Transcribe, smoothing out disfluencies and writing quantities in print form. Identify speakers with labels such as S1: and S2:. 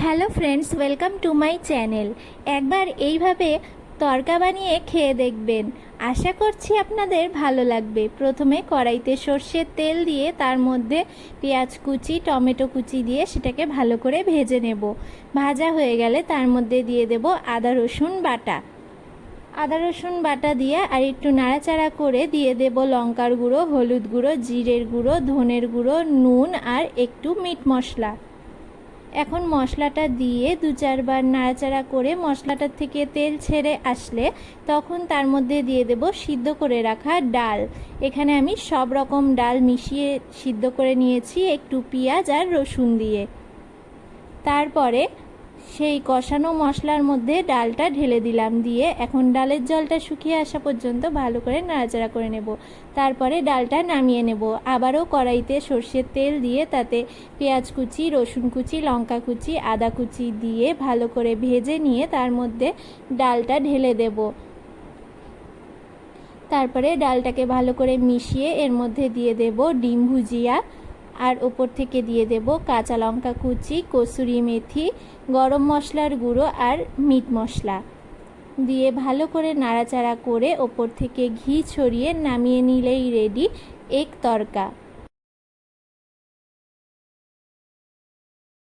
S1: Hello friends, welcome to my channel. একবার এইভাবে তড়কা বানিয়ে খেয়ে দেখবেন, আশা করছি আপনাদের ভালো লাগবে। প্রথমে কড়াইতে সর্ষের তেল দিয়ে তার মধ্যে পেঁয়াজ কুচি, টমেটো কুচি দিয়ে সেটাকে ভালো করে ভেজে নেব। ভাজা হয়ে গেলে তার মধ্যে দিয়ে দেব আদা রসুন বাটা দিয়ে আর একটু নাড়াচাড়া করে দিয়ে দেব লঙ্কার গুঁড়ো, হলুদ গুঁড়ো, জিরের গুঁড়ো, ধনের গুঁড়ো, নুন আর একটু মিট মশলা। এখন মশলাটা দিয়ে দু চারবার নাড়াচাড়া করে মশলাটার থেকে তেল ছেড়ে আসলে তখন তার মধ্যে দিয়ে দেব সিদ্ধ করে রাখা ডাল। এখানে আমি সব রকম ডাল মিশিয়ে সিদ্ধ করে নিয়েছি, একটু পেঁয়াজ আর রসুন দিয়ে। তারপরে সেই কষানো মশলার মধ্যে ডালটা ঢেলে দিলাম, দিয়ে এখন ডালের জলটা শুকিয়ে আসা পর্যন্ত ভালো করে নাড়াচাড়া করে নেব। তারপরে ডালটা নামিয়ে নেব। আবারও কড়াইতে সর্ষের তেল দিয়ে তাতে পেঁয়াজ কুচি, রসুন কুচি, লঙ্কা কুচি, আদা কুচি দিয়ে ভালো করে ভেজে নিয়ে তার মধ্যে ডালটা ঢেলে দেব। তারপরে ডালটাকে ভালো করে মিশিয়ে এর মধ্যে দিয়ে দেব ডিম ভুজিয়া, আর ওপর থেকে দিয়ে দেব কাঁচা লঙ্কা কুচি, কসুরি মেথি, গরম মশলার গুঁড়ো আর মিট মশলা দিয়ে ভালো করে নাড়াচাড়া করে ওপর থেকে ঘি ছড়িয়ে নামিয়ে নিলেই রেডি এগ তড়কা।